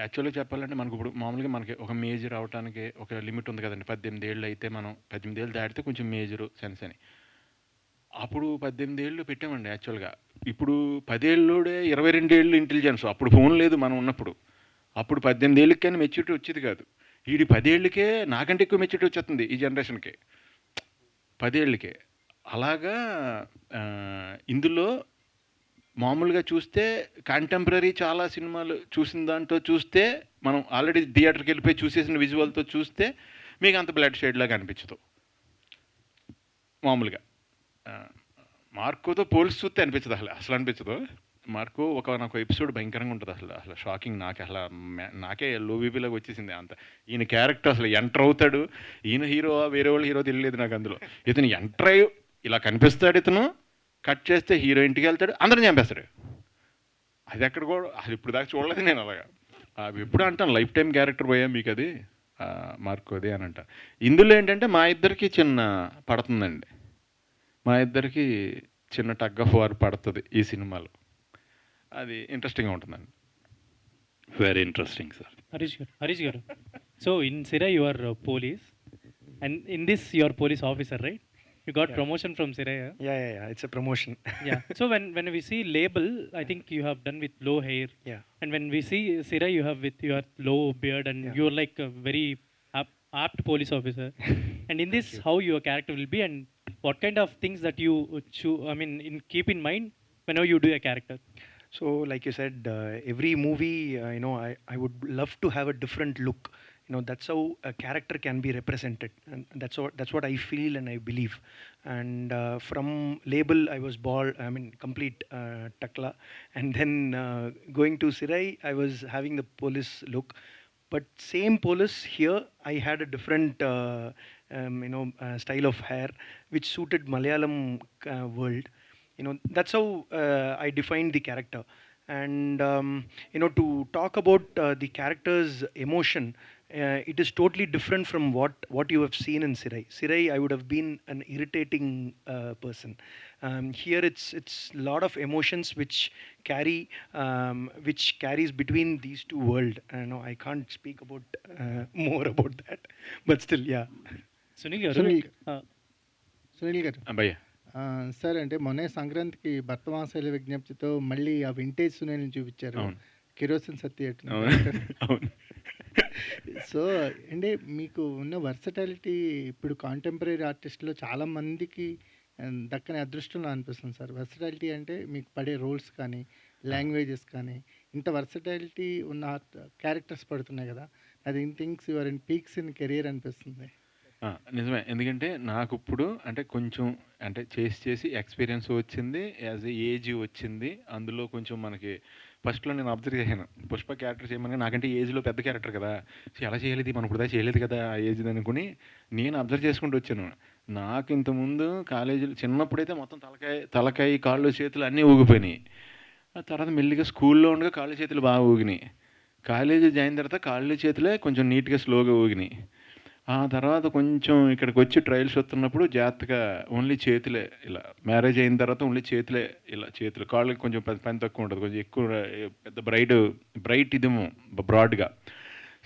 యాక్చువల్గా చెప్పాలంటే మనకు ఇప్పుడు మామూలుగా మనకి ఒక మేజర్ అవడానికి ఒక లిమిట్ ఉంది కదండి. 18 ఏళ్ళు అయితే మనం 18 ఏళ్ళు దాటితే కొంచెం మేజరు సెన్స్ అని. అప్పుడు 18 ఏళ్ళు పెట్టామండి యాక్చువల్గా. ఇప్పుడు 10 ఏళ్ళోడే 22 ఏళ్ళు ఇంటెలిజెన్స్. అప్పుడు ఫోన్ లేదు మనం ఉన్నప్పుడు. అప్పుడు 18 ఏళ్ళకి కానీ మెచ్యూరిటీ వచ్చేది కాదు. వీడి 10 ఏళ్ళకే నాకంటే ఎక్కువ మెచ్యూరిటీ వచ్చేస్తుంది ఈ జనరేషన్కి, 10 ఏళ్ళకే. అలాగా ఇందులో మామూలుగా చూస్తే కాంటెంపరీ చాలా సినిమాలు చూసిన దాంతో చూస్తే మనం ఆల్రెడీ థియేటర్కి వెళ్ళిపోయి చూసేసిన విజువల్తో చూస్తే మీకు అంత బ్లడ్ షేడ్ లాగా అనిపించదు. మామూలుగా మార్కోతో పోల్చి చూస్తే అనిపించదు, అసలు అనిపించదు. మార్కో నాకు ఎపిసోడ్ భయంకరంగా ఉంటుంది, అసలు షాకింగ్. నాకే లో బీపీలాగా వచ్చేసింది అంత. ఈయన క్యారెక్టర్ అసలు ఎంటర్ అవుతాడు, ఈయన హీరో వేరే వాళ్ళు హీరో తెలియలేదు నాకు. అందులో ఇతను ఎంటర్ అయ్యి ఇలా కనిపిస్తాడు, ఇతను కట్ చేస్తే హీరో ఇంటికి వెళ్తాడు, అందరిని చంపేస్తాడు. అది ఎక్కడ కూడా అది ఇప్పుడు దాకా చూడలేదు నేను. అలాగా అవి ఎప్పుడు అంటాను లైఫ్ టైం క్యారెక్టర్ పోయా మీకు అది మార్కోది అని అంట. ఇందులో ఏంటంటే మా ఇద్దరికి చిన్న పడుతుందండి, మా ఇద్దరికి చిన్న టగ్ ఆఫ్ వార్ పడుతుంది ఈ సినిమాలో. అది ఇంట్రెస్టింగ్గా ఉంటుందండి. Very interesting, sir. Harish garu. So in Sirai you are police, and in this you are police officer, right? You got promotion from Sirai. Yeah. It's a promotion. Yeah. So when we see label, I think you have done with low hair. Yeah. And when we see Sirai, you have with your low beard, and you're like a very apt police officer. And in this, how your character will be, and what kind of things that you keep in mind whenever you do a character. So, like you said, every movie, I would love to have a different look. That's how a character can be represented, and that's what I feel and I believe. And from label, I was bald. Complete takla, and then going to Sirai, I was having the police look. But same police here, I had a different, style of hair, which suited Malayalam world. That's how I defined the character. And to talk about the character's emotion, it is totally different from what you have seen in Sirai. Sirai, I would have been an irritating person. Here it's lot of emotions which carries between these two worlds. I can't speak about more about that, but still, yeah. Sunil garu. భయ్యా sir, అంటే మొన్నే సంక్రాంతికి భర్తమాసాల విజ్ఞప్తితో మళ్ళీ ఆ vintage సునీల్ని చూపించారు, kerosene సత్య. So అంటే మీకు ఉన్న వర్సటాలిటీ ఇప్పుడు కాంటెంపరీ ఆర్టిస్ట్లో చాలా మందికి దక్కని అదృష్టంలో అనిపిస్తుంది సార్. వర్సటాలిటీ అంటే మీకు పడే రోల్స్ కానీ లాంగ్వేజెస్ కానీ ఇంత వర్సటాలిటీ ఉన్న క్యారెక్టర్స్ పడుతున్నాయి కదా, అది in things your in peaks in career అనిపిస్తుంది. నిజమే. ఎందుకంటే నాకు ఇప్పుడు అంటే కొంచెం అంటే చేసి ఎక్స్పీరియన్స్ వచ్చింది, యాజ్ ఏజ్ వచ్చింది. అందులో కొంచెం మనకి ఫస్ట్లో నేను అబ్జర్వ్ చేశాను, పుష్ప క్యారెక్టర్ చేయమని. నాకంటే ఏజ్లో పెద్ద క్యారెక్టర్ కదా, ఎలా చేయలేదు మనం ఇప్పుడు చేయలేదు కదా ఆ ఏజ్ అనుకుని నేను అబ్జర్వ్ చేసుకుంటూ వచ్చాను. నాకు ఇంతకుముందు కాలేజీలో చిన్నప్పుడైతే మొత్తం తలకాయ కాళ్ళు చేతులు అన్నీ ఊగిపోయినాయి. ఆ తర్వాత మెల్లిగా స్కూల్లో ఉండగా కాళ్ళు చేతులు బాగా ఊగినాయి. కాలేజీ జాయిన్ తర్వాత కాళ్ళు చేతులే కొంచెం నీట్గా స్లోగా ఊగినాయి. ఆ తర్వాత కొంచెం ఇక్కడికి వచ్చి ట్రయల్స్ వస్తున్నప్పుడు జాగ్రత్తగా ఓన్లీ చేతులే ఇలా. మ్యారేజ్ అయిన తర్వాత ఓన్లీ చేతులే ఇలా, చేతులు కాళ్ళకి కొంచెం పని తక్కువ ఉంటుంది, కొంచెం ఎక్కువ పెద్ద బ్రైట్ ఇదేమో బ్రాడ్గా.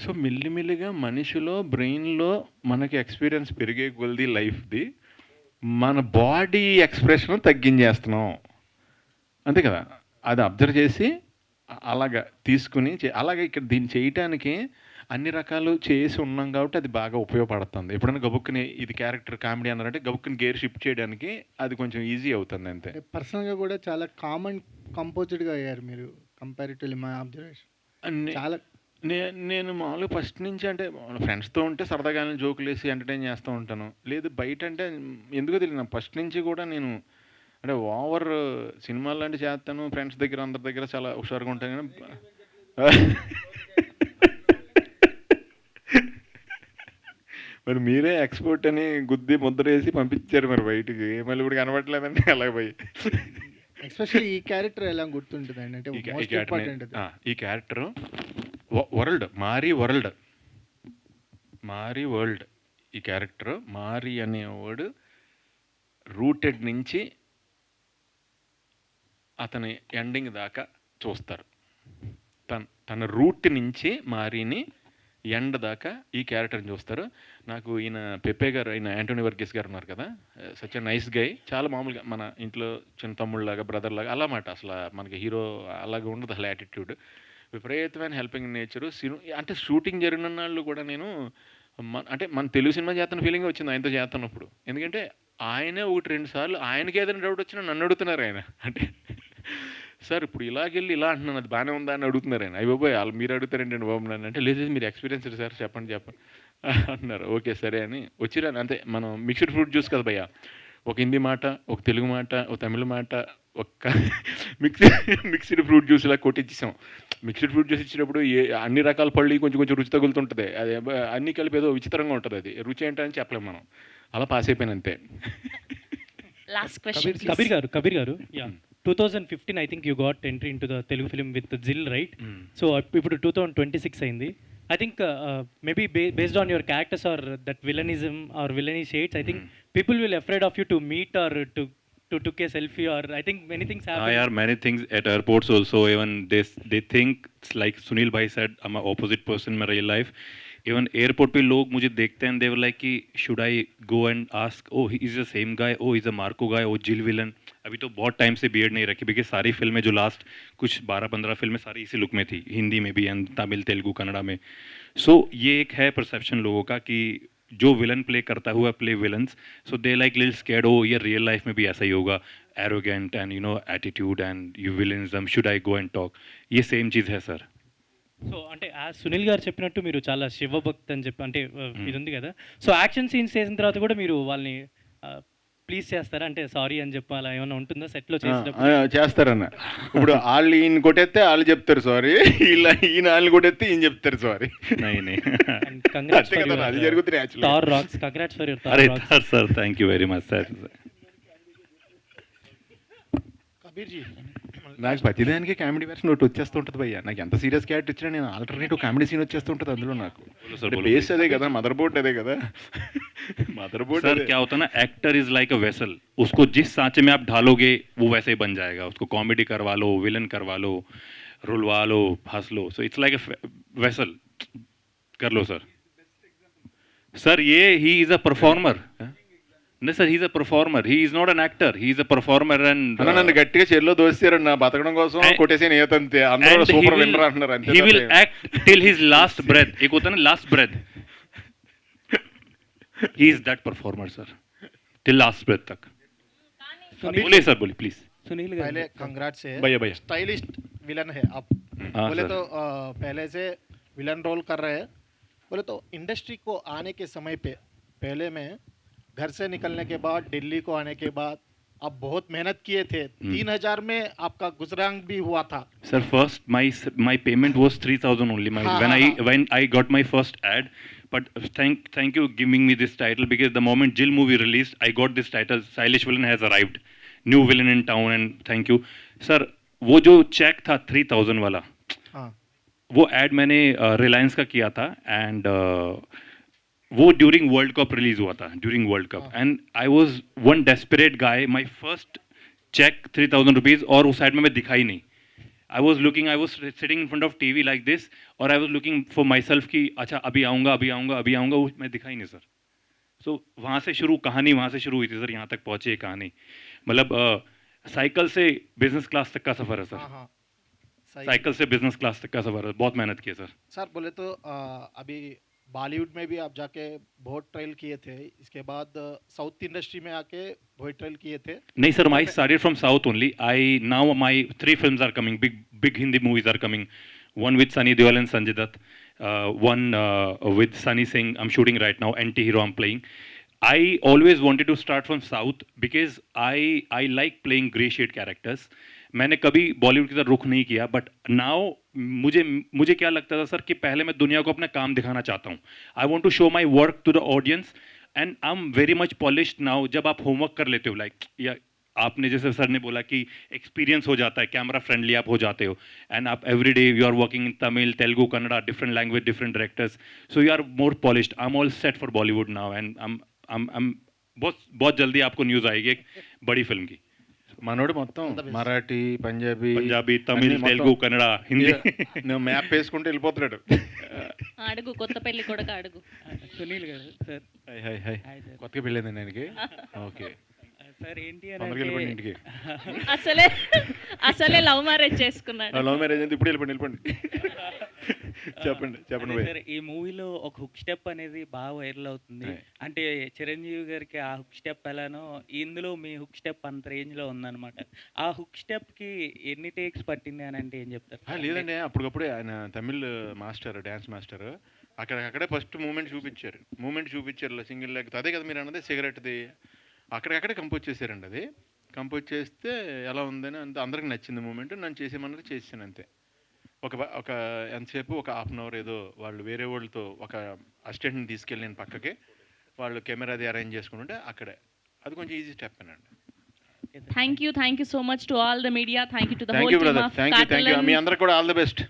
సో మెల్లిమెల్లిగా మనిషిలో బ్రెయిన్లో మనకి ఎక్స్పీరియన్స్ పెరిగే కొలది లైఫ్ది మన బాడీ ఎక్స్ప్రెషన్ తగ్గించేస్తున్నాం, అంతే కదా. అది అబ్జర్వ్ చేసి అలాగా తీసుకుని అలాగే ఇక్కడ దీన్ని చేయటానికి అన్ని రకాలు చేసి ఉన్నాం కాబట్టి అది బాగా ఉపయోగపడుతుంది. ఎప్పుడైనా గబుక్కుని ఇది క్యారెక్టర్ కామెడీ అన్నారంటే గబుక్కుని గేర్ షిఫ్ట్ చేయడానికి అది కొంచెం ఈజీ అవుతుంది అంతే. పర్సనల్గా కూడా చాలా కంపోజ్డ్గా అయ్యారు మీరు కంపారిటివ్లీ మై అబ్జర్వేషన్. చాలా నేను మామూలుగా ఫస్ట్ నుంచి అంటే ఫ్రెండ్స్తో ఉంటే సరదాగానే జోకులు వేసి ఎంటర్టైన్ చేస్తూ ఉంటాను. లేదు బయట అంటే ఎందుకో తెలియదు, ఫస్ట్ నుంచి కూడా నేను అంటే ఓవర్ సినిమాలు లాంటి చేస్తాను, ఫ్రెండ్స్ దగ్గర అందరి దగ్గర చాలా హుషారుగా ఉంటాను కానీ మరి మీరే ఎక్స్పోర్ట్ అని గుద్ది ముద్ర వేసి పంపించారు మరి బయటికి, మళ్ళీ ఇప్పుడు కనబడలేదండి అలాగ పోయి. ఎస్పెషల్లీ ఈ క్యారెక్టర్ ఎలా గుర్తుంటుందండి అంటే మోస్ట్ ఇంపార్టెంట్ ఈ క్యారెక్టర్ వరల్డ్ మారి వరల్డ్ ఈ క్యారెక్టర్ మారి అనేవాడు రూటెడ్ నుంచి అతని ఎండింగ్ దాకా చూస్తారు. తన రూట్ నుంచి మారిని ఎండ్ దాకా ఈ క్యారెక్టర్ని చూస్తారు. నాకు ఈయన పెప్పే గారు, ఈయన యాంటోనీ వర్గీస్ గారు ఉన్నారు కదా, సచ్ ఎ నైస్ గై, చాలా మామూలుగా మన ఇంట్లో చిన్న తమ్ముళ్ళలాగా బ్రదర్ లాగా అలా మాట. అసలు మనకి హీరో అలాగే ఉండదు అసలు యాటిట్యూడ్, విపరీతమైన హెల్పింగ్ నేచరు. అంటే షూటింగ్ జరిగిన నాళ్ళు కూడా నేను అంటే మన తెలుగు సినిమా చేస్తున్న ఫీలింగ్ వచ్చింది ఆయనతో చేస్తున్నప్పుడు. ఎందుకంటే ఆయనే 1-2 సార్లు ఆయనకి ఏదైనా డౌట్ వచ్చినా నన్ను అడుగుతున్నారు ఆయన. అంటే సార్ ఇప్పుడు ఇలాగెళ్ళి ఇలా అంటున్నాను, అది బాగానే ఉందా అని అడుగుతున్నారు ఆయన. అయ్యి బాబోయ్ వాళ్ళు మీరు అడుగుతారండి బాబు నన్ను అంటే, లేదు మీరు ఎక్స్పీరియన్స్ సార్ చెప్పండి అంటున్నారు. ఓకే సరే అని వచ్చిరాను అంతే. మనం మిక్స్డ్ ఫ్రూట్ జ్యూస్ కదా భయ్య, ఒక హిందీ మాట, ఒక తెలుగు మాట, ఒక తమిళ మాట, ఒక్క మిక్స్డ్ ఫ్రూట్ జ్యూస్ ఇలా కొట్టించేసాం. మిక్స్డ్ ఫ్రూట్ జ్యూస్ ఇచ్చినప్పుడు అన్ని రకాల పళ్ళు కొంచెం కొంచెం రుచి తగులుతుంటుంది. అది అన్నీ కలిపి ఏదో విచిత్రంగా ఉంటుంది. అది రుచి ఏంటని చెప్పలేము మనం. అలా పాస్ అయిపోయాను అంతే. లాస్ట్ క్వశ్చన్ కబీర్ గారు 2015 I think you got entry into the Telugu film with Zil, right? So ఇప్పుడు 2026 అయింది. I think maybe based on your characters or that villainism or villainy shades, I think people will afraid of you to meet or to took a selfie, or I think many things happen. I are many things at airports also. Even they think it's like Sunil bhai said, I'm an opposite person in my real life. Even airport पे लोग मुझे देखते हैं, they were like कि should I go and ask, oh he is the same guy, oh he's a Marco guy, oh Jill villain. अभी तो बहुत time से बियर्ड नहीं रखी, बिकॉज सारी फिल्में जो लास्ट कुछ 12-15 फिल्में सारी इसी लुक में थी, हिंदी में भी एंड तमिल तेलुगु कन्नड़ा में. सो ये एक है परसेप्शन लोगों का कि जो विलन प्ले करता हुआ play villains, so they like little scared, oh ये रियल लाइफ में भी ऐसा ही होगा, arrogant and you know attitude and you villainism, should I go and talk, ये सेम चीज़ है सर. సో అంటే సునీల్ గారు చెప్పినట్టు మీరు చాలా శివభక్తి అని చెప్పి అంటే ఇది ఉంది కదా, సో యాక్షన్ సీన్స్ చేసిన తర్వాత కూడా మీరు వాళ్ళని ప్లీజ్ చేస్తారా అంటే సారీ అని చెప్పి అలా ఏమైనా ఉంటుందా సెట్లో చేసినప్పుడు? చేస్తారన్న. ఇప్పుడు వాళ్ళు ఈయన కొట్టేస్తే వాళ్ళు చెప్తారు సారీ, ఈయన వాళ్ళని కొట్టేస్తే ఈయన చెప్తారు సారీ. అది జరుగుతుంది. Thar rocks, congrats for your Thar rocks sir. Thank you very much sir. Kabir ji, నాకు ప్రతిదానికి కామెడీ వెర్షన్ ఒకటి వచ్చేస్తూ ఉంటుంది భయ్య. నాకు ఎంత సీరియస్ క్యారెక్టర్ ఇచ్చినా నేను ఆల్టర్నేటివ్ కామెడీ సీన్ వచ్చేస్తూ ఉంటుంది అందులో. నాకు బేస్ అదే కదా, మదర్ బోర్డ్ అదే కదా. मदर बोर्ड सर क्या होता है ना, actor is like a vessel, उसको जिस सांचे में आप ढालोगे वो वैसे ही बन जाएगा. उसको कॉमेडी करवा लो, विलन करवा लो, रुलवा लो, हंस लो, so it's like a vessel. कर लो सर. सर ये he is a performer. No sir, he's a performer. He is not an actor. He is a performer and నన్ను గట్టిగా చెల్లో దోస్తారు నా బతకడం కోసం కొట్టేసి ఏతంతే అందరూ సూపర్ విన్నర్ అంటున్నారు అంతే. He will act till his last breath. एक होता है ना last breath. He is that performer sir. Till last breath तक. बोलिए सर, बोलिए प्लीज. सुनील पहले कंग्रेट्स है भैया भैया. स्टाइलिश विलन है आप. बोले तो पहले से विलन रोल कर रहे हैं. बोले तो इंडस्ट्री को आने के समय पे पहले में घर से निकलने के बाद दिल्ली को आने के बाद आप बहुत मेहनत किए थे. 3000 में आपका गुजरान भी हुआ था. Sir, first my payment was 3000 only. When I got my first ad, but thank you giving me this title, because the moment Jill movie released, I got this title. Stylish villain has arrived, new villain in town, and thank you, sir. वो जो check था 3000 वाला, वो ad मैंने रिलायंस का किया था and वो ड्यूरिंग वर्ल्ड कप रिलीज हुआ था, during world cup, and I was one desperate guy. My first cheque 3000 rupees, और उस साइड में मैं दिखाई नहीं. I was sitting in front of TV like this, और I was looking for myself कि अच्छा अभी आऊँगा, वो मैं दिखाई नहीं सर. सो वहाँ से शुरू कहानी, वहाँ से शुरू हुई थी सर, यहाँ तक पहुँची ये कहानी. मतलब साइकिल से बिजनेस क्लास तक का सफ़र है सर. साइकिल से बिजनेस क्लास तक का सफ़र है, बहुत मेहनत की है सर. सर बोले तो अभी बॉलीवुड में भी आप जाके बहुत ट्रायल किए थे, इसके बाद साउथ इंडस्ट्री में आके बहुत ट्रायल किए थे. नहीं sir, I started from South only. Now my 3 films are coming, big Hindi movies are coming. One with Sunny Deol and Sanjay Dutt, one with Sunny Singh I'm shooting right now, anti-hero I'm playing. I always wanted to start from South because I like playing grey shade characters. मैंने कभी बॉलीवुड की तरफ रुख नहीं किया, but now मुझे क्या लगता था सर कि पहले मैं दुनिया को अपना काम दिखाना चाहता हूँ. I want to show my work to the audience and I am very much polished now. जब आप होमवर्क कर लेते हो लाइक या आपने जैसे सर ने बोला कि एक्सपीरियंस हो जाता है, कैमरा फ्रेंडली आप हो जाते हो, एंड आप every day you are working in Tamil, Telugu, Kannada, different language, different directors, so you are more polished. I am all set for Bollywood now and बहुत जल्दी आपको न्यूज़ आएगी एक बड़ी फिल्म की. మనోడు మొత్తం మరాఠీ, పంజాబీ, తమిళ్, తెలుగు, కన్నడ, హిందీ నువ్వు మ్యాప్ వేసుకుంటూ వెళ్ళిపోతున్నాడు. అడుగు కొత్త పెళ్లి కొడక అడుగు. సునీల్ గారు సార్. High high high. కొత్తగా పెళ్ళింది ఆయనకి. ఓకే సార్ ఏంటి తొందరగా వెళ్ళిపోండి ఇంటికి. అసలే లవ్ మ్యారేజ్ చేసుకున్నాడు. లవ్ మ్యారేజ్ అంటే ఇప్పుడు వెళ్ళిపోండి. చెప్పండి సార్, ఈ మూవీలో ఒక హుక్ స్టెప్ అనేది బాగా వైరల్ అవుతుంది. అంటే చిరంజీవి గారికి ఆ హుక్ స్టెప్ ఎలానో ఇందులో మీ హుక్ స్టెప్ అంత రేంజ్ లో ఉందన్నమాట. ఆ హుక్ స్టెప్ కి ఎన్ని టేక్స్ పట్టింది అని అంటే ఏం చెప్తారు? లేదండి, అప్పటికప్పుడే ఆయన తమిళ్ మాస్టర్, డ్యాన్స్ మాస్టర్, అక్కడే ఫస్ట్ మూమెంట్ చూపించారు సింగిల్ లెగ్. అదే కదా మీరు అన్నది సిగరెట్ది. అక్కడే కంపోజ్ చేశారండి. అది కంపోజ్ చేస్తే ఎలా ఉందని అందరికి నచ్చింది మూమెంట్. నన్ను చేసేమన్నారు, చేసాను అంతే. ఒక ఎంతసేపు ఒక హాఫ్ అన్ అవర్ ఏదో వాళ్ళు వేరే వాళ్ళతో ఒక అసిస్టెంట్ని తీసుకెళ్ళి నేను పక్కకి వాళ్ళు కెమెరా అది అరేంజ్ చేసుకుంటుంటే అక్కడే అది కొంచెం ఈజీ స్టెప్ అండి. Thank you so much to all the media. Thank you to the whole team. Thank you. మీ అందరికి కూడా ఆల్ ది బెస్ట్.